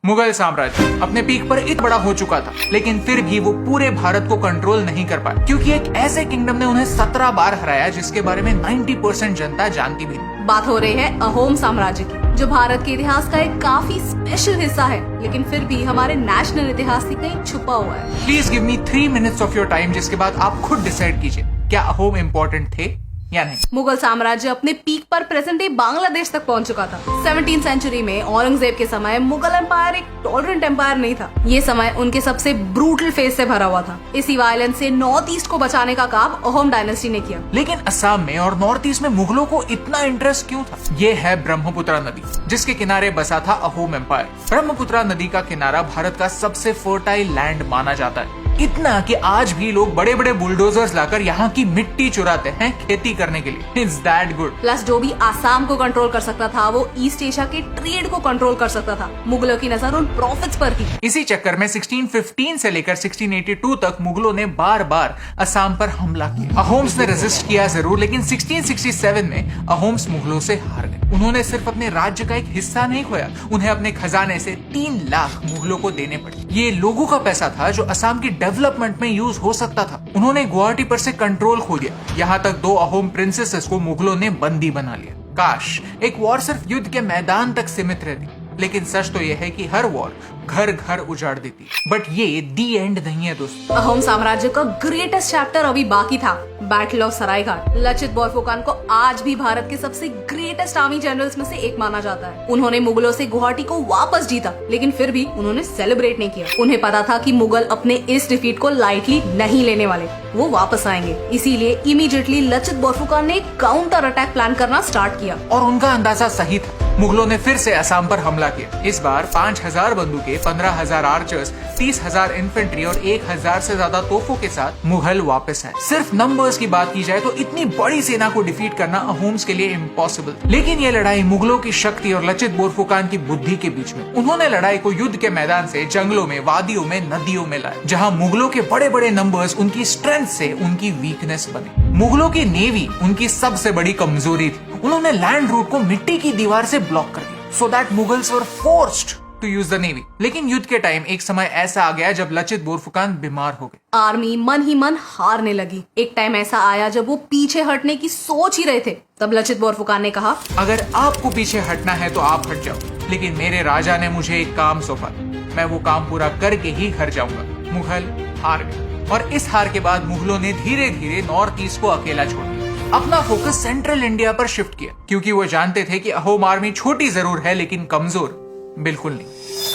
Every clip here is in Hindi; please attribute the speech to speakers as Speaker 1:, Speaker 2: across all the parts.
Speaker 1: मुगल साम्राज्य अपने पीक पर इतना बड़ा हो चुका था, लेकिन फिर भी वो पूरे भारत को कंट्रोल नहीं कर पाए, क्योंकि एक ऐसे किंगडम ने उन्हें 17 बार हराया जिसके बारे में 90% जनता जानती भी नहीं।
Speaker 2: बात हो रही है अहोम साम्राज्य की, जो भारत के इतिहास का एक काफी स्पेशल हिस्सा है, लेकिन फिर भी हमारे नेशनल इतिहास से कहीं छुपा हुआ है।
Speaker 1: Please give me 3 minutes of your time, जिसके बाद आप खुद डिसाइड कीजिए क्या अहोम इम्पोर्टेंट थे या नहीं।
Speaker 2: मुगल साम्राज्य अपने पीक पर प्रेजेंट डे बांग्लादेश तक पहुंच चुका था। 17वीं सेंचुरी में औरंगजेब के समय मुगल एम्पायर एक टॉलरेंट एम्पायर नहीं था। ये समय उनके सबसे ब्रूटल फेज से भरा हुआ था। इसी वायलेंस से नॉर्थ ईस्ट को बचाने का काम अहोम डायनेस्टी ने किया।
Speaker 1: लेकिन असम में और नॉर्थ ईस्ट में मुगलों को इतना इंटरेस्ट क्यों था? ये है ब्रह्मपुत्रा नदी, जिसके किनारे बसा था अहोम एम्पायर। ब्रह्मपुत्रा नदी का किनारा भारत का सबसे फर्टाइल लैंड माना जाता है, इतना कि आज भी लोग बड़े बड़े बुलडोजर्स लाकर यहाँ की मिट्टी चुराते हैं खेती करने के लिए। It's that good.
Speaker 2: प्लस जो भी आसाम को कंट्रोल कर सकता था, वो ईस्ट एशिया के ट्रेड को कंट्रोल कर सकता था। मुगलों की नजर उन प्रॉफिट्स पर थी।
Speaker 1: इसी चक्कर में 1615 से लेकर 1682 तक मुगलों ने बार बार असम पर हमला किया। अहोम्स ने रेजिस्ट किया जरूर, लेकिन 1667 में अहोम्स मुगलों से हार गए। उन्होंने सिर्फ अपने राज्य का एक हिस्सा नहीं खोया, उन्हें अपने खजाने से 3 लाख मुगलों को देने पड़े। ये लोगों का पैसा था जो असम की डेवलपमेंट में यूज हो सकता था। उन्होंने गुवाहाटी पर से कंट्रोल खो दिया। यहाँ तक 2 अहोम प्रिंसेसेस को मुगलों ने बंदी बना लिया। काश एक वॉर सिर्फ युद्ध के मैदान तक सीमित रहती, लेकिन सच तो यह है कि हर वॉर घर घर उजाड़ देती। बट ये दी एंड नहीं है दोस्तों।
Speaker 2: अहोम साम्राज्य का ग्रेटेस्ट चैप्टर अभी बाकी था, बैटल ऑफ सरायघाट। लचित बोरफुकन को आज भी भारत के सबसे ग्रेटेस्ट आर्मी जनरल्स में से एक माना जाता है। उन्होंने मुगलों से गुवाहाटी को वापस जीता, लेकिन फिर भी उन्होंने सेलिब्रेट नहीं किया। उन्हें पता था कि मुगल अपने इस डिफीट को लाइटली नहीं लेने वाले, वो वापस आएंगे। इसीलिए इमीडिएटली लचित बोरफुकन ने काउंटर अटैक प्लान करना स्टार्ट किया।
Speaker 1: और उनका अंदाजा सही था। मुगलों ने फिर से असम पर हमला किया। इस बार 5000 बंदूकें, 15000 आर्चर्स, 30,000 इन्फेंट्री और 1000 से ज्यादा तोपों के साथ मुगल वापस आए। सिर्फ नंबर्स की बात की जाए तो इतनी बड़ी सेना को डिफीट करना अहोम्स के लिए इम्पॉसिबल। लेकिन ये लड़ाई मुगलों की शक्ति और लचित बोरफुकन की बुद्धि के बीच में। उन्होंने लड़ाई को युद्ध के मैदान से जंगलों में, वादियों में, नदियों में लाया, जहाँ मुगलों के बड़े बड़े नंबर्स उनकी स्ट्रेंथ से उनकी वीकनेस बने। मुगलों की नेवी उनकी सबसे बड़ी कमजोरी थी। उन्होंने लैंड रूट को मिट्टी की दीवार से ब्लॉक कर दिया, so that Mughals were forced to use the navy. लेकिन युद्ध के टाइम एक समय ऐसा आ गया जब लचित बोरफुकन बीमार हो गए।
Speaker 2: आर्मी मन ही मन हारने लगी। एक टाइम ऐसा आया जब वो पीछे हटने की सोच ही रहे थे। तब लचित बोरफुकन ने कहा,
Speaker 1: अगर आपको पीछे हटना है तो आप हट जाओ, लेकिन मेरे राजा ने मुझे एक काम सौंपा, मैं वो काम पूरा करके ही घर जाऊंगा। मुगल हार गए, और इस हार के बाद मुगलों ने धीरे धीरे नॉर्थ ईस्ट को अकेला छोड़ दिया। अपना फोकस सेंट्रल इंडिया पर शिफ्ट किया, क्योंकि वो जानते थे कि अहोम आर्मी छोटी जरूर है, लेकिन कमजोर बिल्कुल नहीं।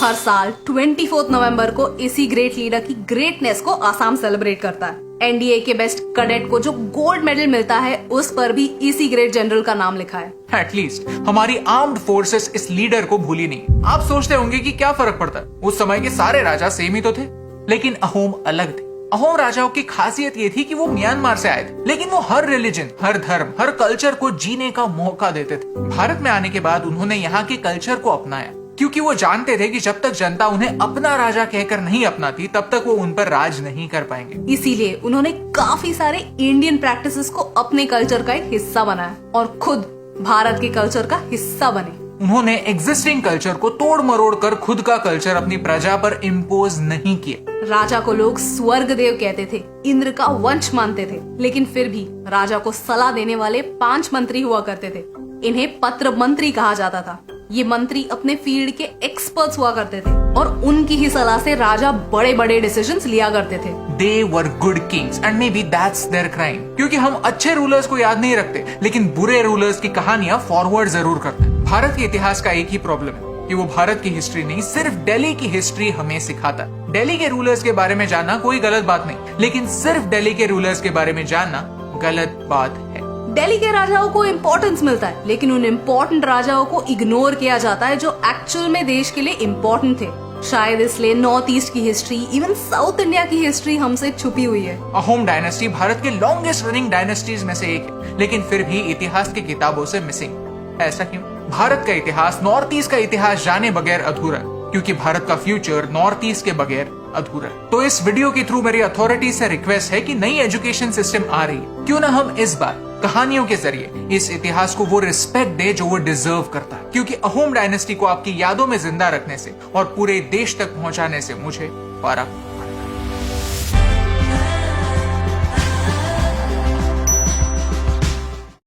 Speaker 2: हर साल 24 नवंबर को इसी ग्रेट लीडर की ग्रेटनेस को आसाम सेलिब्रेट करता है। एनडीए के बेस्ट कैडेट को जो गोल्ड मेडल मिलता है, उस पर भी इसी ग्रेट जनरल का नाम लिखा है।
Speaker 1: एटलीस्ट हमारी आर्म्ड फोर्सेस इस लीडर को भूली नहीं। आप सोचते होंगे कि क्या फर्क पड़ता है, उस समय के सारे राजा सेम ही तो थे, लेकिन अहोम अलग थे। अहोम राजाओं की खासियत ये थी कि वो म्यांमार से आए थे, लेकिन वो हर रिलीजन, हर धर्म, हर कल्चर को जीने का मौका देते थे। भारत में आने के बाद उन्होंने यहाँ के कल्चर को अपनाया, क्योंकि वो जानते थे कि जब तक जनता उन्हें अपना राजा कहकर नहीं अपनाती, तब तक वो उन पर राज नहीं कर पाएंगे।
Speaker 2: इसीलिए उन्होंने काफी सारे इंडियन प्रैक्टिसेस को अपने कल्चर का एक हिस्सा बनाया और खुद भारत के कल्चर का हिस्सा बने।
Speaker 1: उन्होंने एग्जिस्टिंग कल्चर को तोड़ मरोड़ कर खुद का कल्चर अपनी प्रजा पर इम्पोज नहीं किया।
Speaker 2: राजा को लोग स्वर्ग देव कहते थे, इंद्र का वंश मानते थे, लेकिन फिर भी राजा को सलाह देने वाले 5 मंत्री हुआ करते थे। इन्हें पत्र मंत्री कहा जाता था। ये मंत्री अपने फील्ड के एक्सपर्ट्स हुआ करते थे और उनकी ही सलाह से राजा बड़े बड़े डिसीजंस लिया करते थे।
Speaker 1: They were good kings and maybe that's their crime। क्योंकि हम अच्छे रूलर्स को याद नहीं रखते, लेकिन बुरे रूलर्स की कहानियां फॉरवर्ड जरूर करते हैं। भारत के इतिहास का एक ही प्रॉब्लम है कि वो भारत की हिस्ट्री नहीं, सिर्फ दिल्ली की हिस्ट्री हमें सिखाता है। दिल्ली के रूलर्स के बारे में जानना कोई गलत बात नहीं, लेकिन सिर्फ दिल्ली के रूलर्स के बारे में जानना गलत बात है।
Speaker 2: दिल्ली के राजाओं को इम्पोर्टेंस मिलता है, लेकिन उन इम्पोर्टेंट राजाओं को इग्नोर किया जाता है जो एक्चुअल में देश के लिए इम्पोर्टेंट थे। शायद इसलिए नॉर्थ ईस्ट की हिस्ट्री, इवन साउथ इंडिया की हिस्ट्री हमसे छुपी हुई है।
Speaker 1: अहोम डायनेस्टी भारत के लॉन्गेस्ट रनिंग डायनेस्टीज में से एक है, लेकिन फिर भी इतिहास की किताबों से मिसिंग। ऐसा क्यों? भारत का इतिहास नॉर्थ ईस्ट का इतिहास जाने बगैर अधूरा है, क्योंकि भारत का फ्यूचर नॉर्थ ईस्ट के बगैर अधूरा है। तो इस वीडियो के थ्रू मेरी अथॉरिटी से रिक्वेस्ट है कि नई एजुकेशन सिस्टम आ रही है, क्यों ना हम इस बार कहानियों के जरिए इस इतिहास को वो रिस्पेक्ट दे जो वो डिजर्व करता है, क्योंकि अहोम डायनेस्टी को आपकी यादों में जिंदा रखने से और पूरे देश तक पहुंचाने से मुझे फर्क